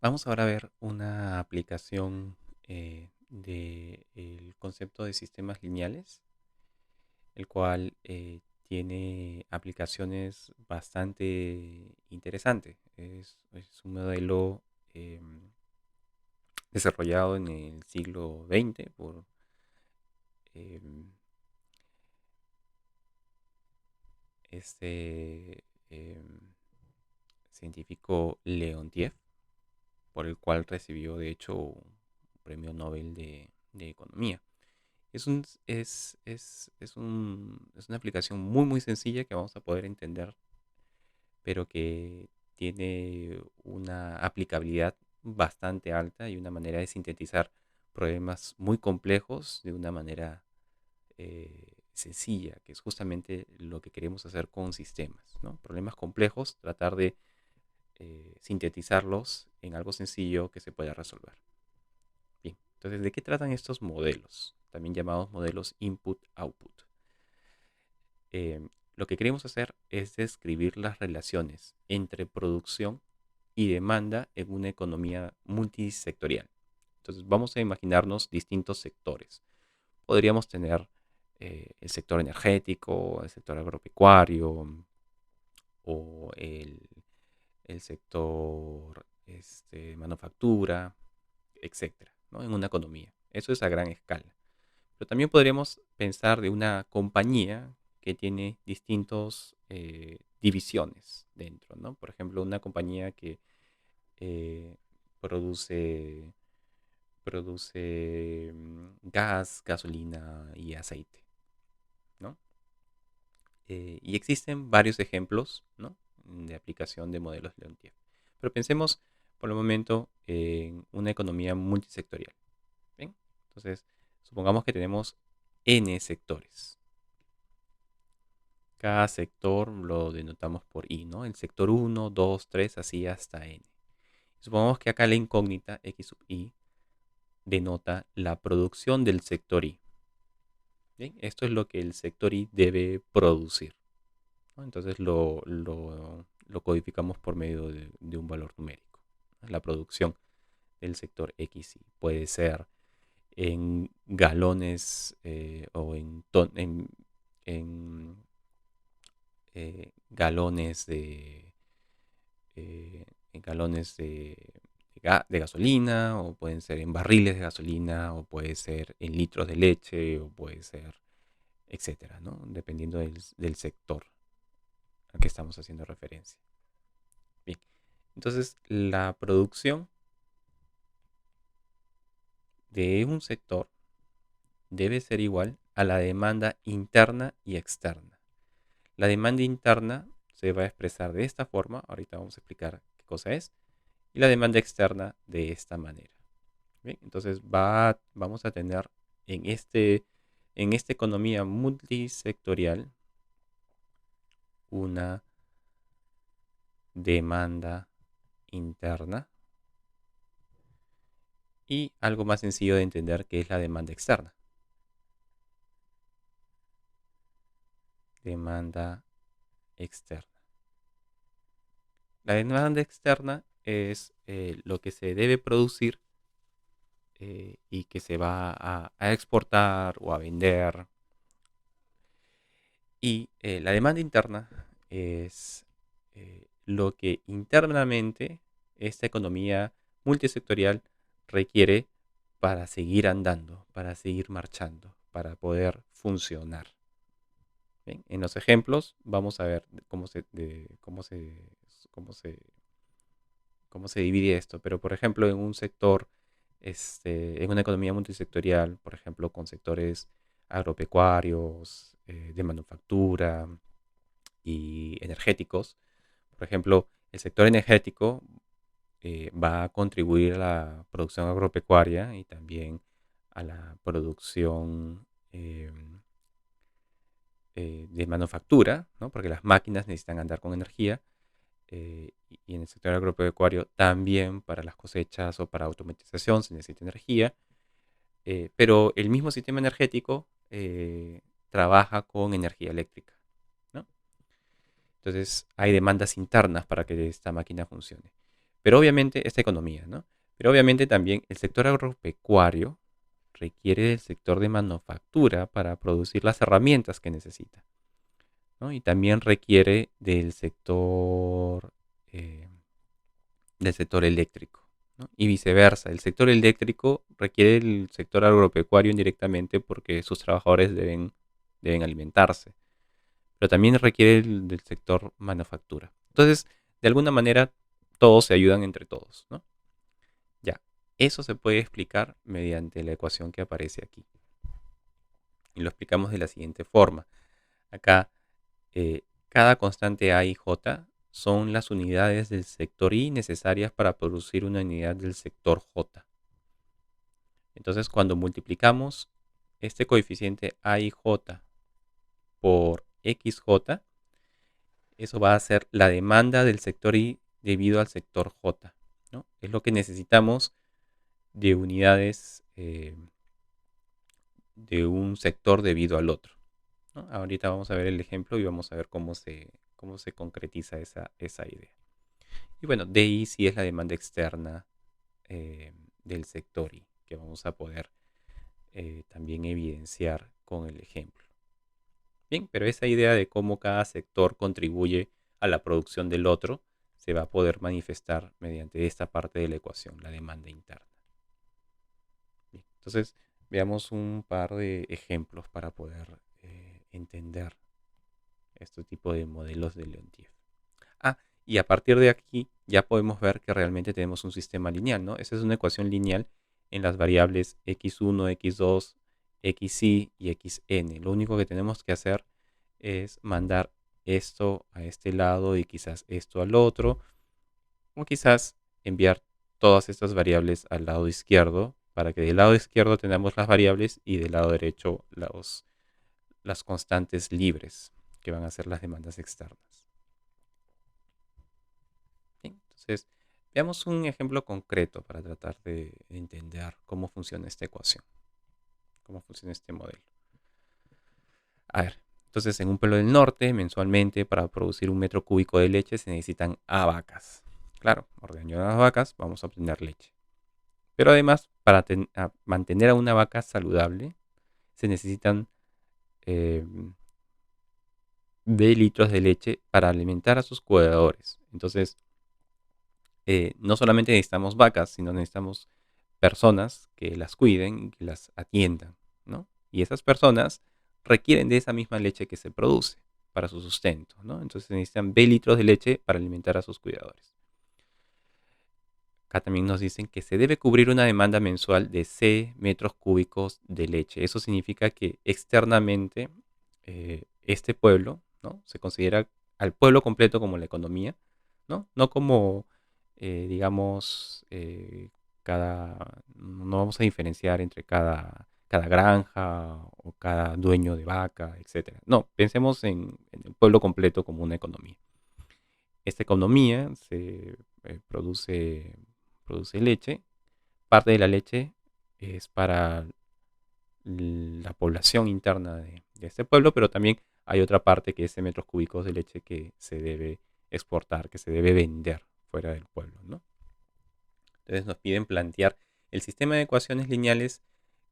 Vamos ahora a ver una aplicación del concepto de sistemas lineales, el cual tiene aplicaciones bastante interesantes. Es un modelo desarrollado en el siglo XX por em, este científico Leontief, por el cual recibió de hecho un premio Nobel de Economía. Es una aplicación muy sencilla que vamos a poder entender, pero que tiene una aplicabilidad bastante alta y una manera de sintetizar problemas muy complejos de una manera sencilla, que es justamente lo que queremos hacer con sistemas, ¿no? Problemas complejos, tratar de sintetizarlos en algo sencillo que se pueda resolver. Bien, entonces, ¿de qué tratan estos modelos? También llamados modelos input-output. Eh, lo que queremos hacer es describir las relaciones entre producción y demanda en una economía multisectorial. Entonces, vamos a imaginarnos distintos sectores. Podríamos tener el sector energético, el sector agropecuario o el sector manufactura, etcétera, ¿no? En una economía. Eso es a gran escala. Pero también podríamos pensar de una compañía que tiene distintos divisiones dentro, ¿no? Por ejemplo, una compañía que eh, produce, produce gas, gasolina y aceite, ¿no? Y existen varios ejemplos, ¿no? De aplicación de modelos Leontief. Pero pensemos por el momento en una economía multisectorial. ¿Bien? Entonces, supongamos que tenemos N sectores. Cada sector lo denotamos por I, ¿no? El sector uno, 2, 3, así hasta N. Supongamos que acá la incógnita X sub I denota la producción del sector I. ¿Bien? Esto es lo que el sector I debe producir, ¿no? Entonces lo codificamos por medio de un valor numérico, ¿no? La producción del sector X I puede ser en galones o en, galones en galones de gasolina, o pueden ser en barriles de gasolina, o puede ser en litros de leche, o puede ser, etcétera, ¿no? Dependiendo del sector al que estamos haciendo referencia. Bien, entonces la producción de un sector debe ser igual a la demanda interna y externa. La demanda interna se va a expresar de esta forma, ahorita vamos a explicar qué cosa es, y la demanda externa de esta manera. Bien, entonces vamos a tener en, en esta economía multisectorial una demanda interna y algo más sencillo de entender que es la demanda externa. Demanda externa. La demanda externa es lo que se debe producir y que se va a exportar o a vender. Y la demanda interna es lo que internamente esta economía multisectorial requiere para seguir andando, para seguir marchando, para poder funcionar. Bien, en los ejemplos vamos a ver cómo se, cómo se divide esto, pero por ejemplo en un sector, en una economía multisectorial, por ejemplo con sectores agropecuarios, de manufactura y energéticos, por ejemplo, el sector energético va a contribuir a la producción agropecuaria y también a la producción de manufactura, ¿no? Porque las máquinas necesitan andar con energía, y en el sector agropecuario también para las cosechas o para automatización se necesita energía, pero el mismo sistema energético trabaja con energía eléctrica, ¿no? Entonces hay demandas internas para que esta máquina funcione. Pero obviamente, esta economía, ¿no? Pero obviamente también el sector agropecuario requiere del sector de manufactura para producir las herramientas que necesita, ¿no? Y también requiere eh, del sector eléctrico, ¿no? Y viceversa, el sector eléctrico requiere del sector agropecuario indirectamente porque sus trabajadores deben alimentarse, pero también requiere del sector manufactura. Entonces, de alguna manera, todos se ayudan entre todos, ¿no? Ya, eso se puede explicar mediante la ecuación que aparece aquí. Y lo explicamos de la siguiente forma. Acá, cada constante A y J son las unidades del sector I necesarias para producir una unidad del sector J. Entonces, cuando multiplicamos este coeficiente A y J por XJ, eso va a ser la demanda del sector I debido al sector J, ¿no? Es lo que necesitamos de unidades de un sector debido al otro, ¿no? Ahorita vamos a ver el ejemplo y vamos a ver cómo se concretiza esa idea. Y bueno, DI sí es la demanda externa del sector I, que vamos a poder también evidenciar con el ejemplo. Bien, pero esa idea de cómo cada sector contribuye a la producción del otro se va a poder manifestar mediante esta parte de la ecuación, la demanda interna. Bien, entonces, veamos un par de ejemplos para poder entender este tipo de modelos de Leontief. Ah, y a partir de aquí ya podemos ver que realmente tenemos un sistema lineal, ¿no? Esa es una ecuación lineal en las variables x1, x2, xy y xn. Lo único que tenemos que hacer es mandar esto a este lado y quizás esto al otro, o quizás enviar todas estas variables al lado izquierdo para que del lado izquierdo tengamos las variables y del lado derecho las constantes libres, que van a ser las demandas externas. Bien, entonces, veamos un ejemplo concreto para tratar de entender cómo funciona esta ecuación, cómo funciona este modelo. A ver, entonces en un pueblo del norte, mensualmente, para producir 1 metro cúbico de leche se necesitan A vacas. Claro, ordeñando a las vacas vamos a obtener leche. Pero además, para mantener a una vaca saludable, se necesitan eh, de litros de leche para alimentar a sus cuidadores. Entonces, no solamente necesitamos vacas, sino necesitamos personas que las cuiden y que las atiendan, ¿no? Y esas personas requieren de esa misma leche que se produce para su sustento, ¿no? Entonces necesitan B litros de leche para alimentar a sus cuidadores. Acá también nos dicen que se debe cubrir una demanda mensual de C metros cúbicos de leche. Eso significa que externamente este pueblo, ¿no? Se considera al pueblo completo como la economía, ¿no? No como, digamos, no vamos a diferenciar entre cada granja o cada dueño de vaca, etcétera. No, pensemos en el pueblo completo como una economía. Esta economía produce leche. Parte de la leche es para la población interna de este pueblo, pero también hay otra parte que es de metros cúbicos de leche que se debe exportar, que se debe vender fuera del pueblo, ¿no? Entonces nos piden plantear el sistema de ecuaciones lineales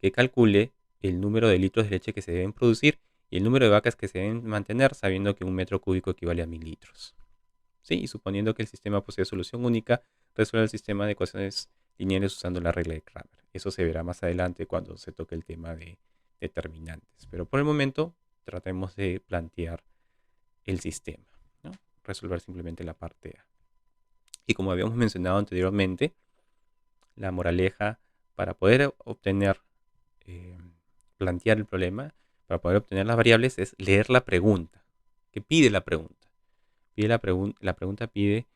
que calcule el número de litros de leche que se deben producir y el número de vacas que se deben mantener, sabiendo que 1 metro cúbico equivale a 1000 litros. ¿Sí? Y suponiendo que el sistema posee solución única, resuelve el sistema de ecuaciones lineales usando la regla de Kramer. Eso se verá más adelante cuando se toque el tema de determinantes. Pero por el momento tratemos de plantear el sistema, ¿no? Resolver simplemente la parte A. Y como habíamos mencionado anteriormente, la moraleja para poder obtener, eh, plantear el problema, para poder obtener las variables es leer la pregunta. ¿Qué pide la pregunta? La pregunta pide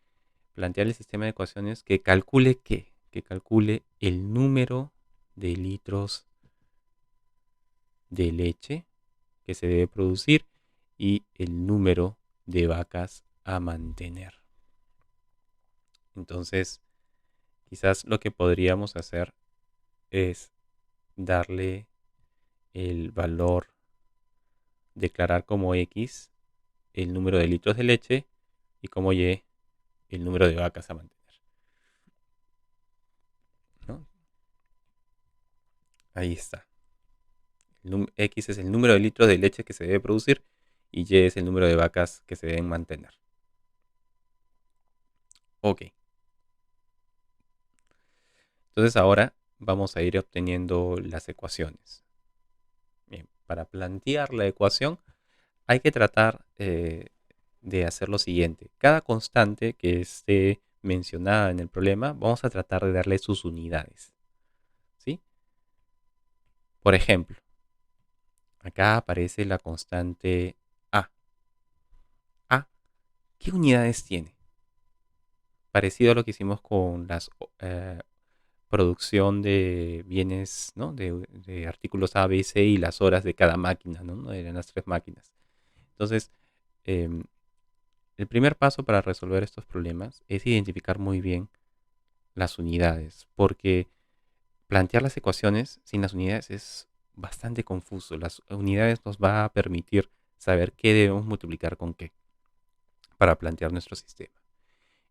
plantear el sistema de ecuaciones que calcule ¿qué? Que calcule el número de litros de leche que se debe producir y el número de vacas a mantener. Entonces, quizás lo que podríamos hacer es darle el valor, declarar como X el número de litros de leche y como Y el número de vacas a mantener. Ahí está. X es el número de litros de leche que se debe producir y Y es el número de vacas que se deben mantener. Ok. Entonces ahora vamos a ir obteniendo las ecuaciones. Bien, para plantear la ecuación hay que tratar de hacer lo siguiente. Cada constante que esté mencionada en el problema, vamos a tratar de darle sus unidades. ¿Sí? Por ejemplo, acá aparece la constante A. A, ¿qué unidades tiene? Parecido a lo que hicimos con la producción de bienes, ¿no? De artículos A, B y C y las horas de cada máquina, ¿no? No eran las tres máquinas. Entonces, em, el primer paso para resolver estos problemas es identificar muy bien las unidades, porque plantear las ecuaciones sin las unidades es bastante confuso. Las unidades nos va a permitir saber qué debemos multiplicar con qué para plantear nuestro sistema.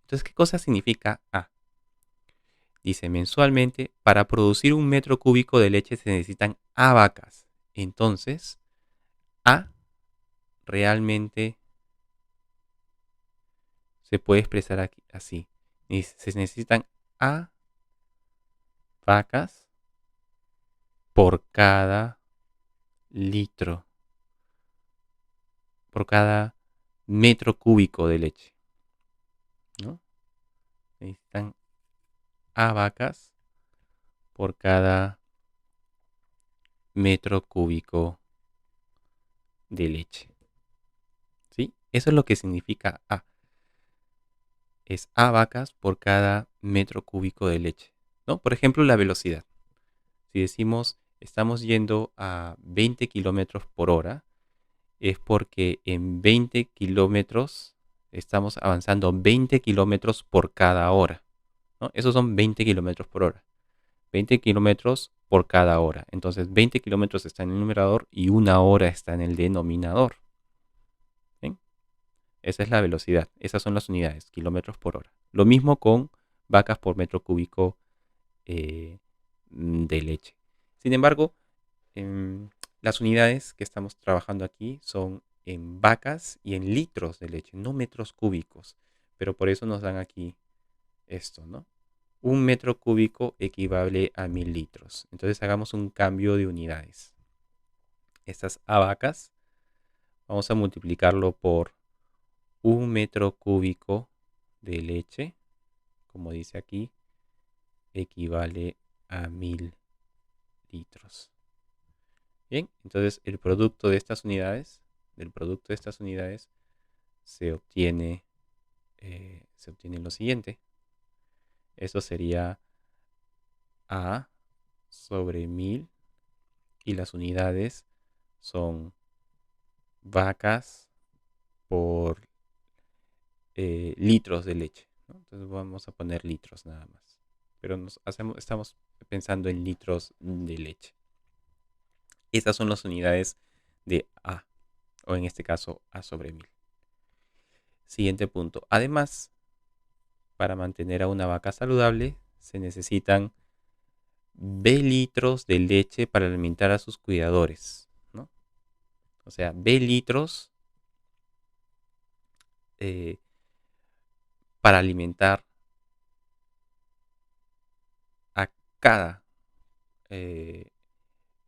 Entonces, ¿qué cosa significa A? Dice, mensualmente, para producir un metro cúbico de leche se necesitan A vacas. Entonces, A realmente se puede expresar aquí, así. Se necesitan A vacas por cada litro, por cada metro cúbico de leche, ¿no? Necesitan A vacas por cada metro cúbico de leche, ¿sí? Eso es lo que significa A. Es A vacas por cada metro cúbico de leche, ¿no? Por ejemplo, la velocidad. Si decimos estamos yendo a 20 kilómetros por hora, es porque en 20 kilómetros estamos avanzando 20 kilómetros por cada hora, ¿no? Esos son 20 kilómetros por hora. 20 kilómetros por cada hora. Entonces 20 kilómetros está en el numerador y una hora está en el denominador. ¿Bien? Esa es la velocidad. Esas son las unidades, kilómetros por hora. Lo mismo con vacas por metro cúbico de leche. Sin embargo, las unidades que estamos trabajando aquí son en vacas y en litros de leche, no metros cúbicos. Pero por eso nos dan aquí esto, ¿no? Un metro cúbico equivale a 1000 litros. Entonces hagamos un cambio de unidades. Estas A vacas, vamos a multiplicarlo por un metro cúbico de leche, como dice aquí, equivale a 1000 litros. Bien, entonces el producto de estas unidades, del producto de estas unidades, se obtiene lo siguiente. Eso sería A sobre 1000 y las unidades son vacas por litros de leche, ¿no? Entonces vamos a poner litros nada más. Pero estamos pensando en litros de leche. Estas son las unidades de A, o en este caso A sobre 1000. Siguiente punto. Además, para mantener a una vaca saludable, se necesitan B litros de leche para alimentar a sus cuidadores, ¿no? O sea, B litros eh, para alimentar a cada, eh,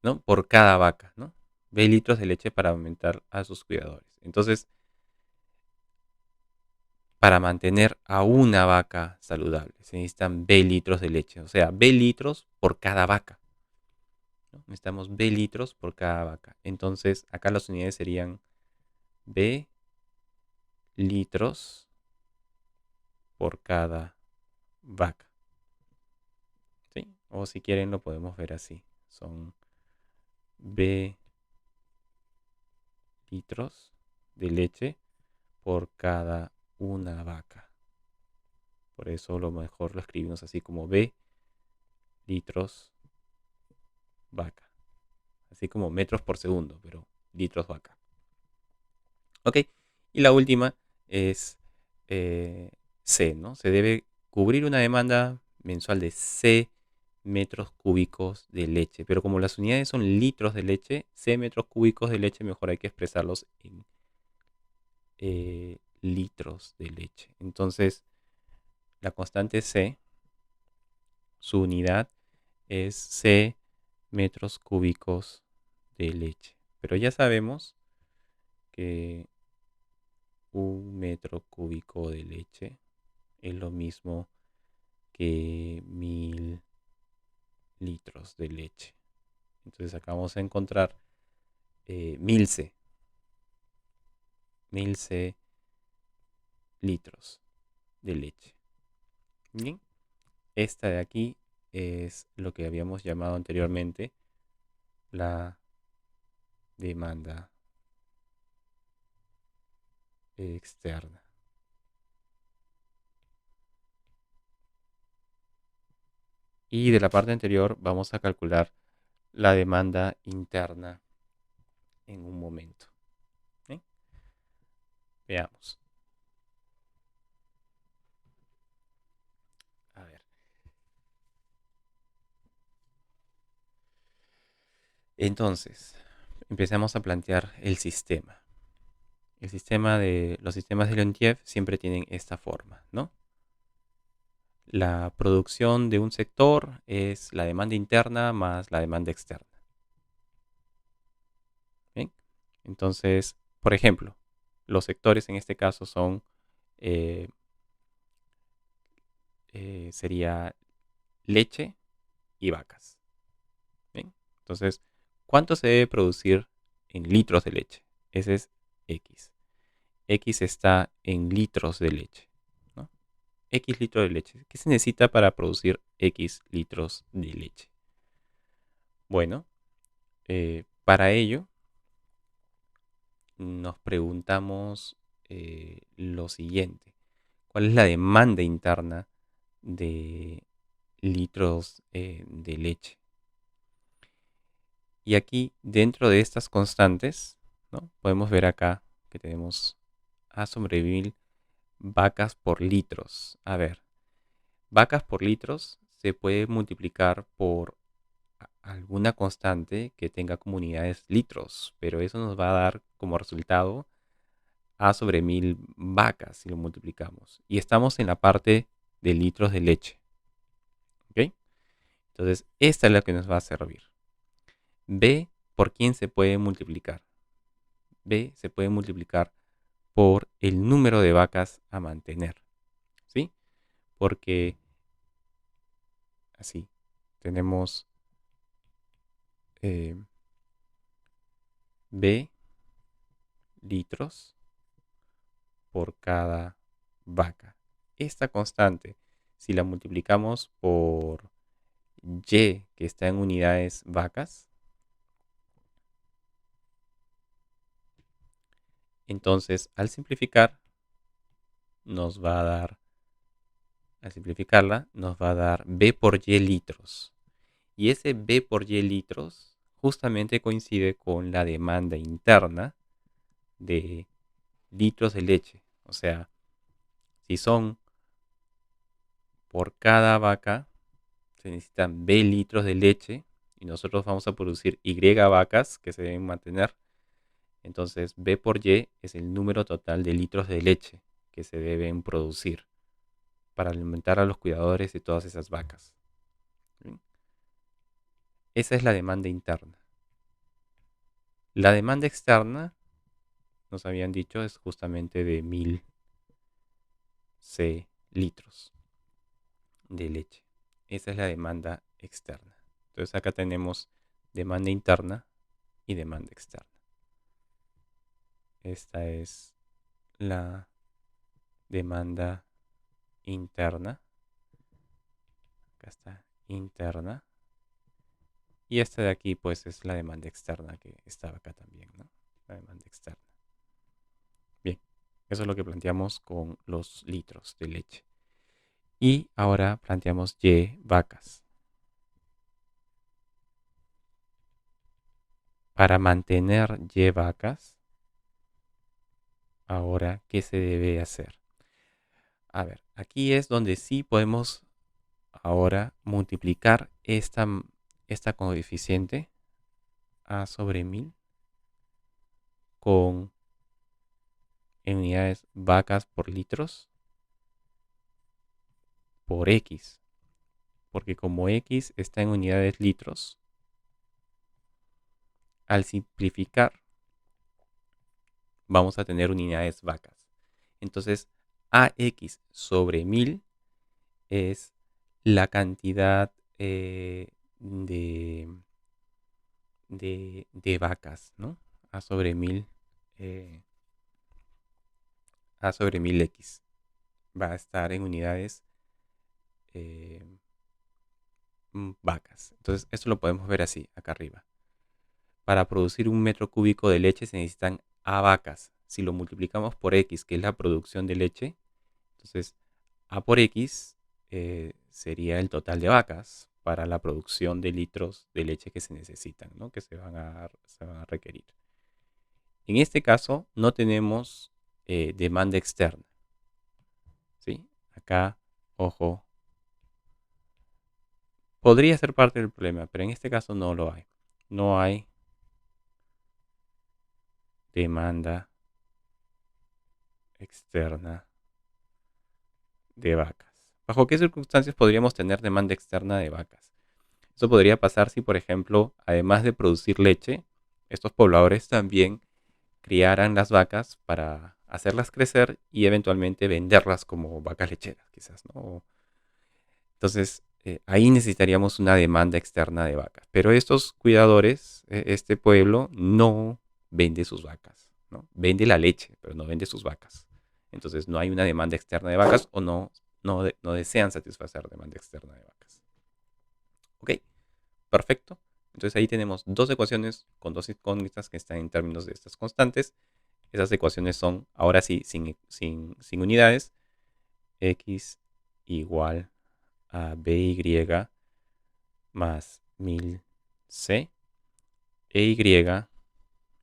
¿no? Por cada vaca, ¿no? B litros de leche para alimentar a sus cuidadores. Entonces, para mantener a una vaca saludable, se necesitan B litros de leche. O sea, B litros por cada vaca, ¿no? Necesitamos B litros por cada vaca. Entonces, acá las unidades serían B litros por cada vaca, ¿sí? O si quieren lo podemos ver así. Son B litros de leche por cada una vaca. Por eso lo mejor lo escribimos así como B litros vaca. Así como metros por segundo, pero litros vaca. Ok, y la última es C, ¿no? Se debe cubrir una demanda mensual de C metros cúbicos de leche. Pero como las unidades son litros de leche, C metros cúbicos de leche, mejor hay que expresarlos en litros de leche. Entonces, la constante C, su unidad es C metros cúbicos de leche. Pero ya sabemos que un metro cúbico de leche es lo mismo que 1000 litros de leche. Entonces acá vamos a encontrar 1000 litros de leche. Bien, esta de aquí es lo que habíamos llamado anteriormente la demanda externa. Y de la parte anterior vamos a calcular la demanda interna en un momento. ¿Bien? Veamos. A ver. Entonces, empecemos a plantear el sistema. Los sistemas de Leontief siempre tienen esta forma, ¿no? La producción de un sector es la demanda interna más la demanda externa. ¿Bien? Entonces, por ejemplo, los sectores en este caso son, sería leche y vacas. ¿Bien? Entonces, ¿cuánto se debe producir en litros de leche? Ese es X. X está en litros de leche, ¿no? X litros de leche. ¿Qué se necesita para producir X litros de leche? Bueno, para ello nos preguntamos lo siguiente. ¿Cuál es la demanda interna de litros de leche? Y aquí, dentro de estas constantes, ¿no? Podemos ver acá que tenemos A sobre 1000 vacas por litros. A ver, vacas por litros se puede multiplicar por alguna constante que tenga como unidades litros, pero eso nos va a dar como resultado A sobre 1000 vacas si lo multiplicamos. Y estamos en la parte de litros de leche. ¿Ok? Entonces, esta es la que nos va a servir. B, ¿por quién se puede multiplicar? B se puede multiplicar por el número de vacas a mantener. ¿Sí? Porque así tenemos B litros por cada vaca. Esta constante, si la multiplicamos por Y, que está en unidades vacas, entonces al simplificar nos va a dar, al simplificarla, nos va a dar B por Y litros. Y ese B por Y litros justamente coincide con la demanda interna de litros de leche. O sea, si son por cada vaca, se necesitan B litros de leche y nosotros vamos a producir Y vacas que se deben mantener. Entonces, B por Y es el número total de litros de leche que se deben producir para alimentar a los cuidadores de todas esas vacas. ¿Sí? Esa es la demanda interna. La demanda externa, nos habían dicho, es justamente de 1000 litros de leche. Esa es la demanda externa. Entonces acá tenemos demanda interna y demanda externa. Esta es la demanda interna. Acá está interna. Y esta de aquí pues es la demanda externa que estaba acá también, ¿no? La demanda externa. Bien, eso es lo que planteamos con los litros de leche. Y ahora planteamos Y vacas. Para mantener Y vacas, ahora, ¿qué se debe hacer? A ver, aquí es donde sí podemos ahora multiplicar esta coeficiente A sobre 1000 con en unidades vacas por litros por X. Porque como X está en unidades litros, al simplificar vamos a tener unidades vacas. Entonces, AX sobre 1000 es la cantidad de vacas, ¿no? A sobre 1000, A sobre 1000X va a estar en unidades eh, vacas. Entonces, esto lo podemos ver así, acá arriba. Para producir un metro cúbico de leche se necesitan A vacas. Si lo multiplicamos por X, que es la producción de leche, entonces A por X sería el total de vacas para la producción de litros de leche que se necesitan, ¿no? Que se van a requerir. En este caso no tenemos demanda externa, ¿sí? Acá, ojo, podría ser parte del problema, pero en este caso no lo hay. No hay demanda externa de vacas. ¿Bajo qué circunstancias podríamos tener demanda externa de vacas? Eso podría pasar si, por ejemplo, además de producir leche, estos pobladores también criaran las vacas para hacerlas crecer y eventualmente venderlas como vacas lecheras, quizás, ¿no? Entonces, ahí necesitaríamos una demanda externa de vacas. Pero estos cuidadores, este pueblo, no vende sus vacas, ¿no? Vende la leche, pero no vende sus vacas. Entonces, no hay una demanda externa de vacas o no desean satisfacer demanda externa de vacas. ¿Ok? Perfecto. Entonces ahí tenemos dos ecuaciones con dos incógnitas que están en términos de estas constantes. Esas ecuaciones son, ahora sí, sin unidades. X igual a BY más 1000C e Y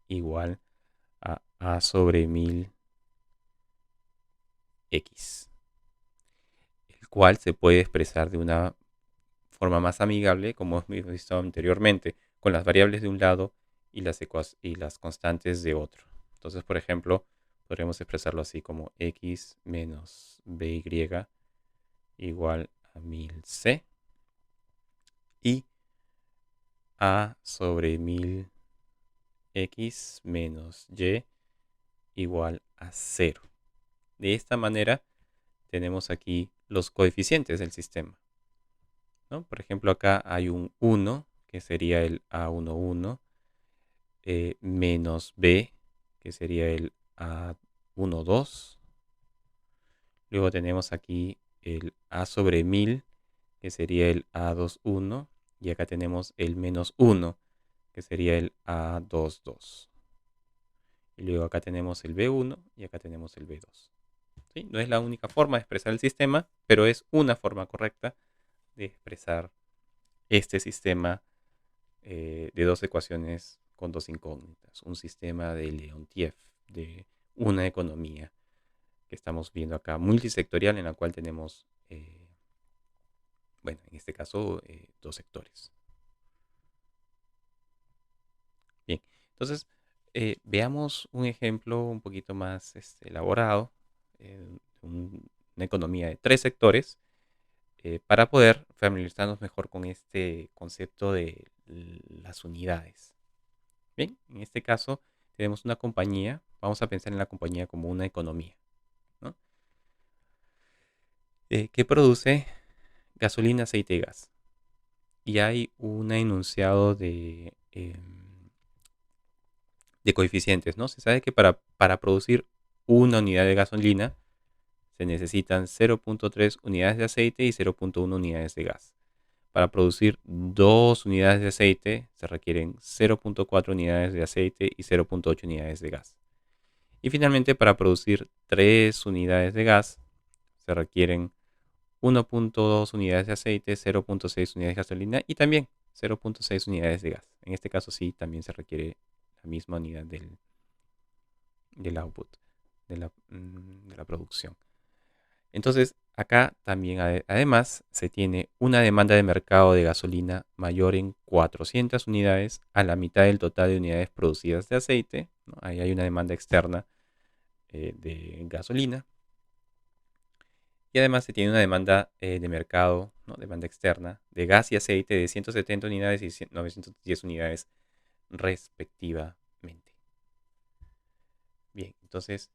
igual a sobre 1000X, el cual se puede expresar de una forma más amigable, como hemos visto anteriormente, con las variables de un lado y las constantes de otro. Entonces, por ejemplo, podríamos expresarlo así como x menos by igual a 1000c y a sobre 1000x menos y igual a 0. De esta manera tenemos aquí los coeficientes del sistema, ¿no? Por ejemplo, acá hay un 1, que sería el A11, menos B, que sería el A12. Luego tenemos aquí el A sobre 1000, que sería el A21. Y acá tenemos el menos 1, que sería el A22. Y luego acá tenemos el B1 y acá tenemos el B2. ¿Sí? No es la única forma de expresar el sistema, pero es una forma correcta de expresar este sistema de dos ecuaciones con dos incógnitas. Un sistema de Leontief, de una economía que estamos viendo acá, multisectorial, en la cual tenemos, bueno, en este caso, dos sectores. Bien, entonces veamos un ejemplo un poquito más elaborado, una economía de tres sectores, para poder familiarizarnos mejor con este concepto de las unidades. Bien, en este caso tenemos una compañía, vamos a pensar en la compañía como una economía, ¿no? Que produce gasolina, aceite y gas. Y hay un enunciado de coeficientes, ¿no? Se sabe que para producir una unidad de gasolina se necesitan 0.3 unidades de aceite y 0.1 unidades de gas. Para producir 2 unidades de aceite se requieren 0.4 unidades de aceite y 0.8 unidades de gas. Y finalmente, para producir 3 unidades de gas se requieren 1.2 unidades de aceite, 0.6 unidades de gasolina y también 0.6 unidades de gas. En este caso sí, también se requiere la misma unidad del output, de la producción. Entonces, acá también además se tiene una demanda de mercado de gasolina mayor en 400 unidades a la mitad del total de unidades producidas de aceite, ¿no? Ahí hay una demanda externa de gasolina. Y además se tiene una demanda de mercado, ¿no? Demanda externa de gas y aceite de 170 unidades y 910 unidades respectivamente. Bien, entonces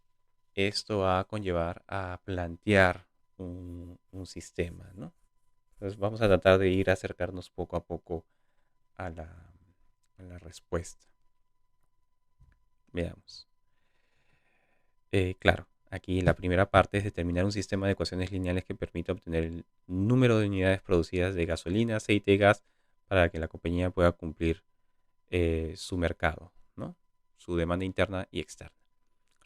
esto va a conllevar a plantear un sistema, ¿no? Entonces vamos a tratar de ir a acercarnos poco a poco a la respuesta. Veamos. Claro, aquí la primera parte es determinar un sistema de ecuaciones lineales que permita obtener el número de unidades producidas de gasolina, aceite y gas para que la compañía pueda cumplir su mercado, ¿no? Su demanda interna y externa.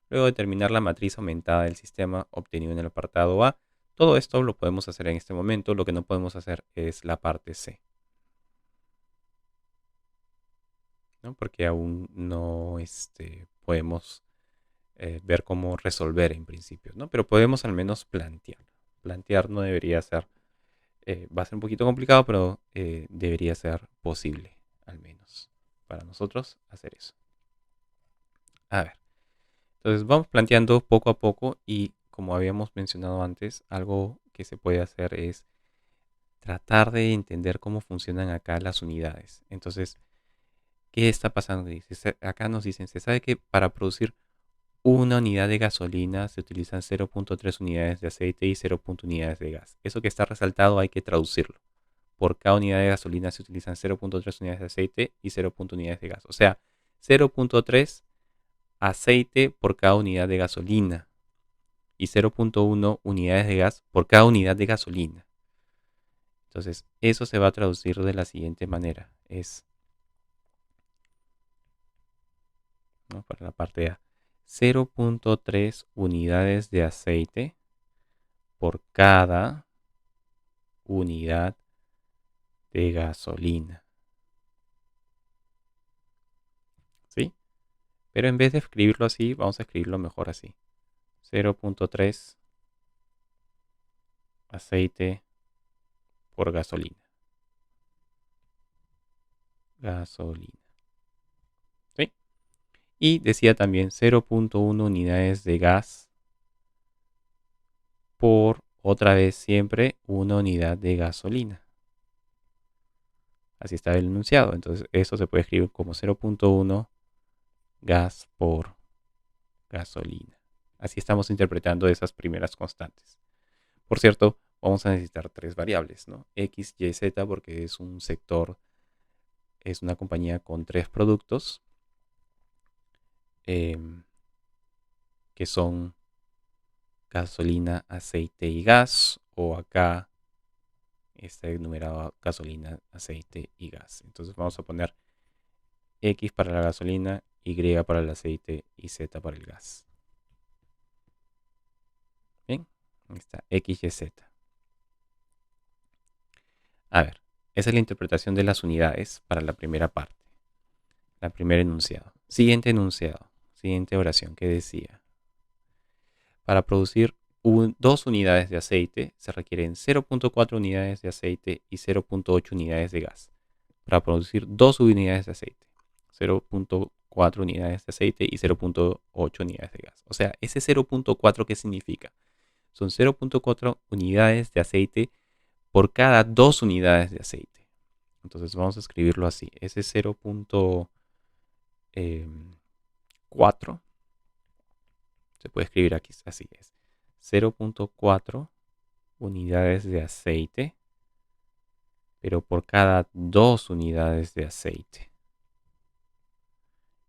Luego determinar la matriz aumentada del sistema obtenido en el apartado A. Todo esto lo podemos hacer en este momento. Lo que no podemos hacer es la parte C, ¿no? Porque aún no podemos ver cómo resolver en principio, ¿no? Pero podemos al menos plantear. Plantear no debería ser, va a ser un poquito complicado, pero debería ser posible, al menos, para nosotros hacer eso. A ver, entonces vamos planteando poco a poco y como habíamos mencionado antes, algo que se puede hacer es tratar de entender cómo funcionan acá las unidades. Entonces, ¿qué está pasando? Acá nos dicen, se sabe que para producir una unidad de gasolina se utilizan 0.3 unidades de aceite y 0.1 unidades de gas. Eso que está resaltado hay que traducirlo. Por cada unidad de gasolina se utilizan 0.3 unidades de aceite y 0.1 unidades de gas. O sea, 0.3 aceite por cada unidad de gasolina y 0.1 unidades de gas por cada unidad de gasolina. Entonces, eso se va a traducir de la siguiente manera. Es, ¿no? Para la parte A, 0.3 unidades de aceite por cada unidad de gasolina. ¿Sí? Pero en vez de escribirlo así, vamos a escribirlo mejor así. 0.3 aceite por gasolina. Gasolina. ¿Sí? Y decía también 0.1 unidades de gas por, otra vez siempre, una unidad de gasolina. Así está el enunciado. Entonces eso se puede escribir como 0.1 gas por gasolina. Así estamos interpretando esas primeras constantes. Por cierto, vamos a necesitar tres variables, ¿no? X, Y, Z, porque es un sector, es una compañía con tres productos em, que son gasolina, aceite y gas, o acá está enumerado gasolina, aceite y gas. Entonces vamos a poner X para la gasolina, Y para el aceite y Z para el gas. Bien, ahí está X, Y, Z. A ver, esa es la interpretación de las unidades para la primera parte, la primera enunciado. Siguiente enunciado, siguiente oración que decía, para producir 2 unidades de aceite se requieren 0.4 unidades de aceite y 0.8 unidades de gas. Para producir 2 unidades de aceite, 0.4 unidades de aceite y 0.8 unidades de gas. O sea, ese 0.4, ¿qué significa? Son 0.4 unidades de aceite por cada 2 unidades de aceite. Entonces vamos a escribirlo así. Ese 0.4 se puede escribir aquí, así es. 0.4 unidades de aceite, pero por cada 2 unidades de aceite.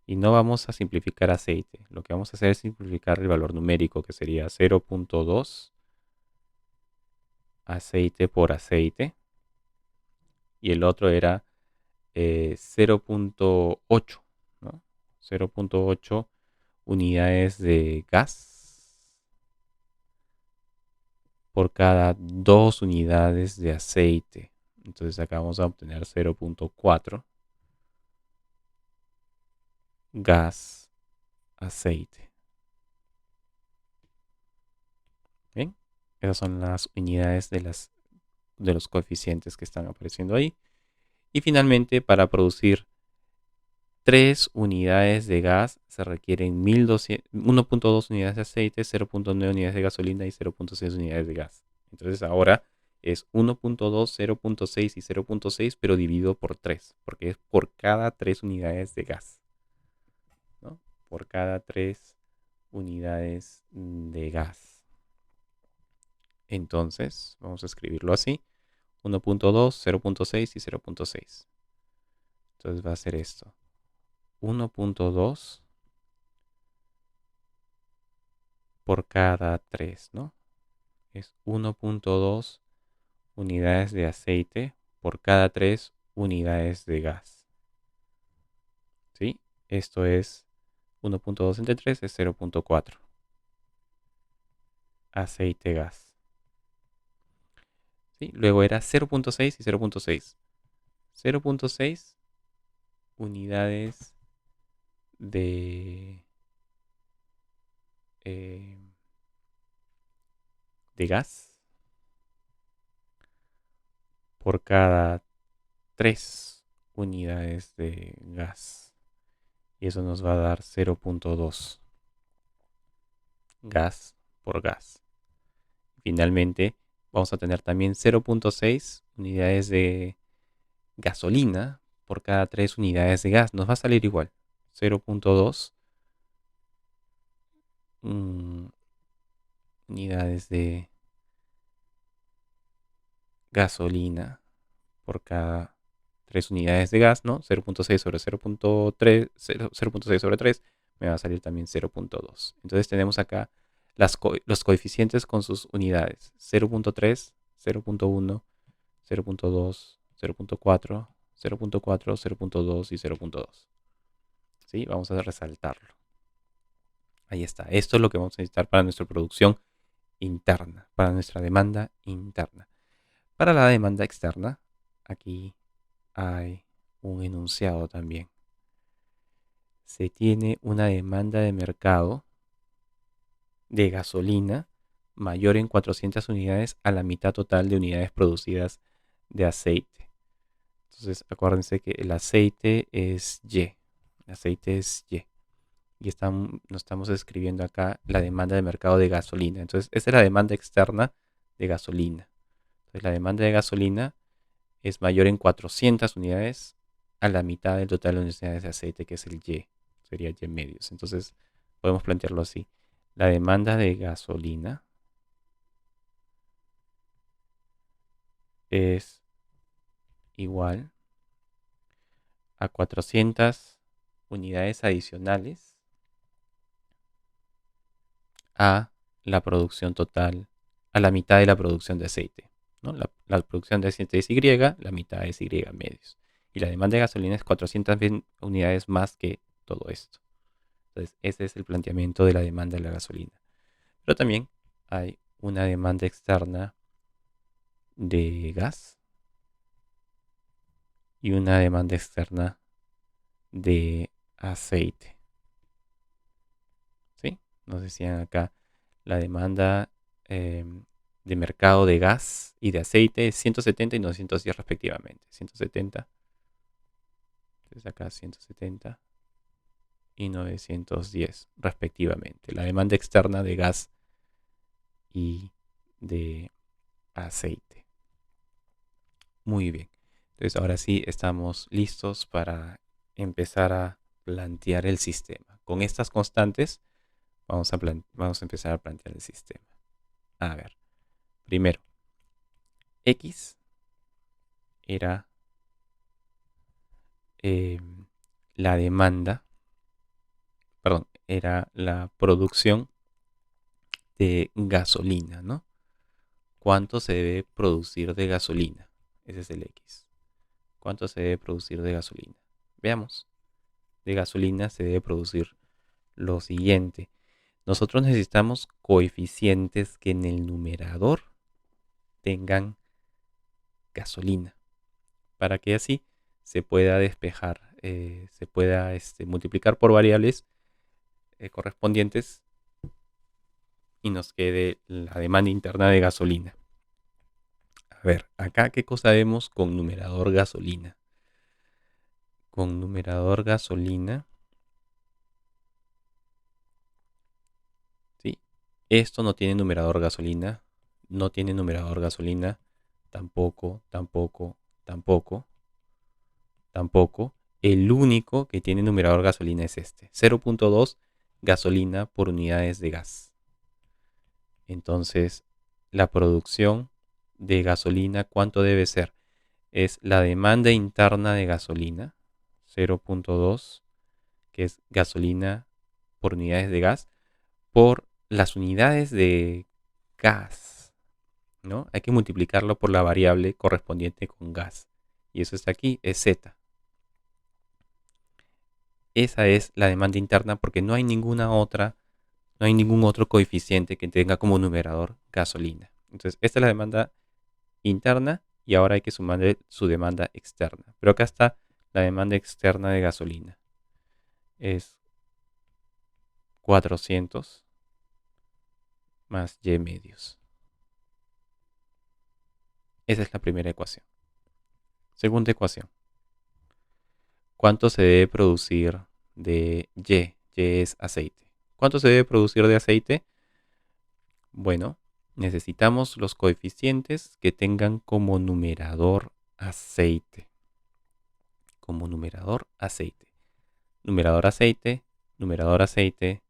Y no vamos a simplificar aceite. Lo que vamos a hacer es simplificar el valor numérico, que sería 0.2 aceite por aceite. Y el otro era 0.8, ¿no? 0.8 unidades de gas por cada 2 unidades de aceite. Entonces acá vamos a obtener 0.4 gas, aceite. ¿Bien? Esas son las unidades de los coeficientes que están apareciendo ahí. Y finalmente, para producir 3 unidades de gas se requieren 1.2 unidades de aceite, 0.9 unidades de gasolina y 0.6 unidades de gas. Entonces ahora es 1.2, 0.6 y 0.6, pero dividido por 3, porque es por cada 3 unidades de gas, ¿no? Por cada 3 unidades de gas. Entonces, vamos a escribirlo así: 1.2, 0.6 y 0.6. Entonces va a ser esto: 1.2 por cada 3, ¿no? Es 1.2 unidades de aceite por cada 3 unidades de gas. ¿Sí? Esto es 1.2 entre 3 es 0.4. Aceite gas. ¿Sí? Luego era 0.6 y 0.6. 0.6 unidades de, eh, de gas por cada 3 unidades de gas. Y eso nos va a dar 0.2 gas por gas. Finalmente, vamos a tener también 0.6 unidades de gasolina por cada 3 unidades de gas. Nos va a salir igual. 0.2 unidades de gasolina por cada 3 unidades de gas, ¿no? 0.6 sobre 0.3, 0.6 sobre 3, me va a salir también 0.2. Entonces tenemos acá los coeficientes con sus unidades: 0.3, 0.1, 0.2, 0.4, 0.4, 0.2 y 0.2. ¿Sí? Vamos a resaltarlo. Ahí está. Esto es lo que vamos a necesitar para nuestra producción interna, para nuestra demanda interna. Para la demanda externa, aquí hay un enunciado también. Se tiene una demanda de mercado de gasolina mayor en 400 unidades a la mitad total de unidades producidas de aceite. Entonces, acuérdense que el aceite es Y. El aceite es Y. Y nos estamos escribiendo acá la demanda de mercado de gasolina. Entonces, esa es la demanda externa de gasolina. Entonces, la demanda de gasolina es mayor en 400 unidades a la mitad del total de unidades de aceite, que es el Y. Sería Y medios. Entonces, podemos plantearlo así: la demanda de gasolina es igual a 400 unidades adicionales a la producción total, a la mitad de la producción de aceite, ¿no? La producción de aceite es Y, la mitad es Y medios. Y la demanda de gasolina es 400 unidades más que todo esto. Entonces, ese es el planteamiento de la demanda de la gasolina. Pero también hay una demanda externa de gas y una demanda externa de aceite. ¿Sí? Nos decían acá, la demanda de mercado de gas y de aceite es 170 y 910 respectivamente. 170, entonces acá 170 y 910 respectivamente. La demanda externa de gas y de aceite. Muy bien. Entonces ahora sí estamos listos para empezar a plantear el sistema. Con estas constantes vamos a empezar a plantear el sistema. A ver, primero, X era eh, la demanda, perdón, era la producción de gasolina, ¿no? ¿Cuánto se debe producir de gasolina? Ese es el X. ¿Cuánto se debe producir de gasolina? Veamos. De gasolina se debe producir lo siguiente. Nosotros necesitamos coeficientes que en el numerador tengan gasolina, para que así se pueda despejar, se pueda multiplicar por variables correspondientes y nos quede la demanda interna de gasolina. A ver, acá qué cosa vemos con numerador gasolina. Con numerador gasolina, ¿sí? Esto no tiene numerador gasolina, no tiene numerador gasolina, tampoco, tampoco, tampoco, tampoco. El único que tiene numerador gasolina es este, 0.2 gasolina por unidades de gas. Entonces, la producción de gasolina, ¿cuánto debe ser? Es la demanda interna de gasolina, 0.2, que es gasolina por unidades de gas, por las unidades de gas, ¿no? Hay que multiplicarlo por la variable correspondiente con gas. Y eso está aquí, es Z. Esa es la demanda interna porque no hay ninguna otra, no hay ningún otro coeficiente que tenga como numerador gasolina. Entonces, esta es la demanda interna y ahora hay que sumarle su demanda externa. Pero acá está la demanda externa de gasolina. Es 400 más Y medios. Esa es la primera ecuación. Segunda ecuación. ¿Cuánto se debe producir de Y? Y es aceite. ¿Cuánto se debe producir de aceite? Bueno, necesitamos los coeficientes que tengan como numerador aceite. Como numerador aceite. Numerador aceite, numerador aceite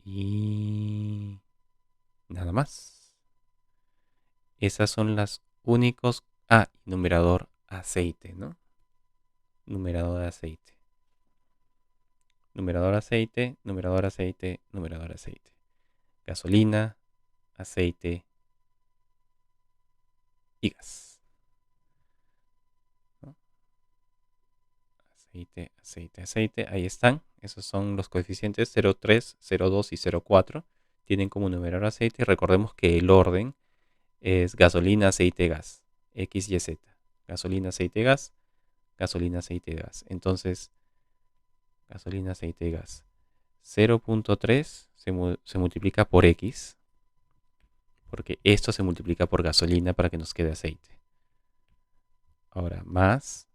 y nada más. Esas son las únicos. Ah, numerador aceite, ¿no? Numerador aceite. Numerador aceite, numerador aceite, numerador aceite. Gasolina, aceite y gas, ¿no? Aceite, aceite, aceite. Ahí están. Esos son los coeficientes 0,3, 0,2 y 0,4. Tienen como numerador aceite. Recordemos que el orden es gasolina, aceite, gas. X, Y, Z. Gasolina, aceite, gas. Gasolina, aceite, gas. Entonces, gasolina, aceite, gas. 0.3 se multiplica por X, porque esto se multiplica por gasolina para que nos quede aceite. Ahora, más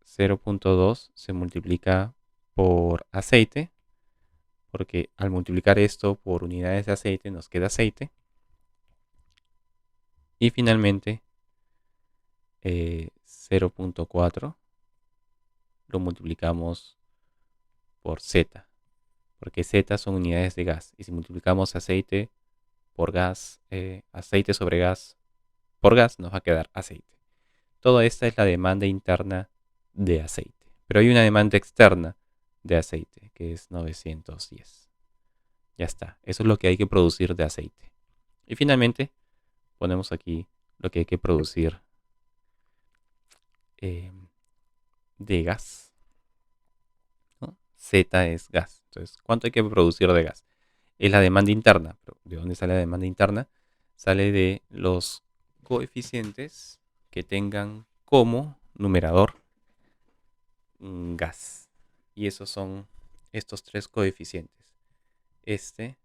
0.2 se multiplica por aceite, porque al multiplicar esto por unidades de aceite nos queda aceite. Y finalmente, 0.4 lo multiplicamos por Z, porque Z son unidades de gas. Y si multiplicamos aceite por gas, aceite sobre gas por gas, nos va a quedar aceite. Toda esta es la demanda interna de aceite. Pero hay una demanda externa de aceite, que es 910. Ya está. Eso es lo que hay que producir de aceite. Y finalmente, ponemos aquí lo que hay que producir eh, de gas, ¿no? Z es gas. Entonces, ¿cuánto hay que producir de gas? Es la demanda interna. ¿Pero de dónde sale la demanda interna? Sale de los coeficientes que tengan como numerador gas. Y esos son estos tres coeficientes. Este,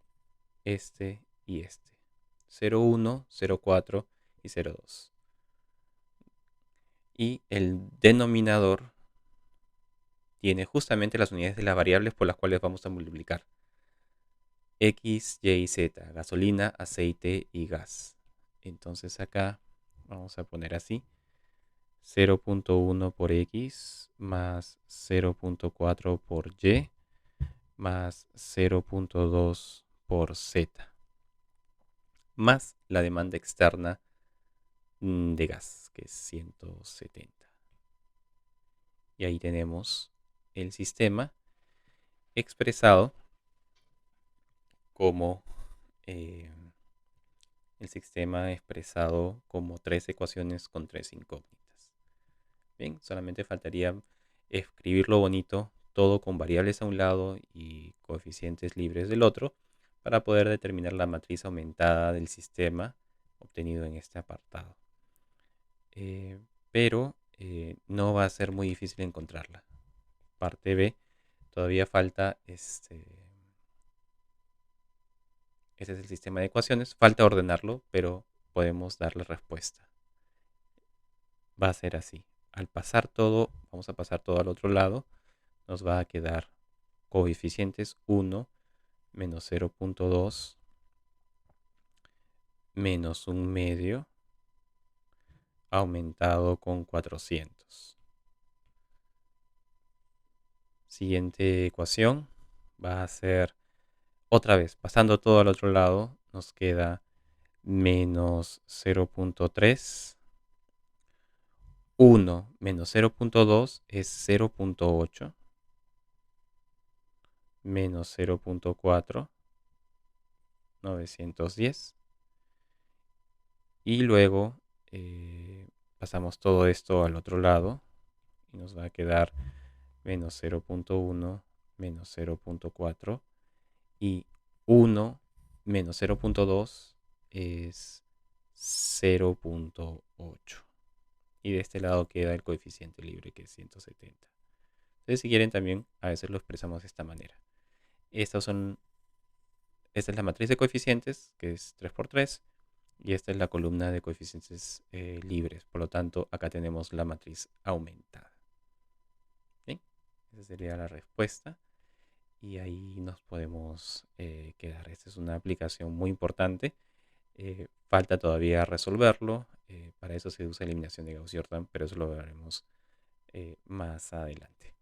este y este. 0,1, 0,4 y 0,2. Y el denominador tiene justamente las unidades de las variables por las cuales vamos a multiplicar. X, Y, Z, gasolina, aceite y gas. Entonces acá vamos a poner así. 0.1 por X más 0.4 por Y más 0.2 por Z más la demanda externa de gas, que es 170. Y ahí tenemos el sistema expresado como tres ecuaciones con tres incógnitas. Bien, solamente faltaría escribirlo bonito, todo con variables a un lado y coeficientes libres del otro, para poder determinar la matriz aumentada del sistema obtenido en este apartado. Pero no va a ser muy difícil encontrarla. Parte B, todavía falta Ese es el sistema de ecuaciones. Falta ordenarlo, pero podemos darle respuesta. Va a ser así. Al pasar todo, vamos a pasar todo al otro lado. Nos va a quedar coeficientes 1 menos 0.2 menos un medio aumentado con 400. Siguiente ecuación va a ser, otra vez, pasando todo al otro lado, nos queda menos 0.3. 1 menos 0.2 es 0.8. Menos 0.4, 910. Y luego pasamos todo esto al otro lado y nos va a quedar menos 0.1 menos 0.4 y 1 menos 0.2 es 0.8. Y de este lado queda el coeficiente libre, que es 170. Entonces, si quieren, también a veces lo expresamos de esta manera. Esta es la matriz de coeficientes, que es 3 por 3. Y esta es la columna de coeficientes libres. Por lo tanto, acá tenemos la matriz aumentada. ¿Bien? Esa sería la respuesta. Y ahí nos podemos quedar. Esta es una aplicación muy importante. Falta todavía resolverlo. Para eso se usa eliminación de Gauss-Jordan, pero eso lo veremos más adelante.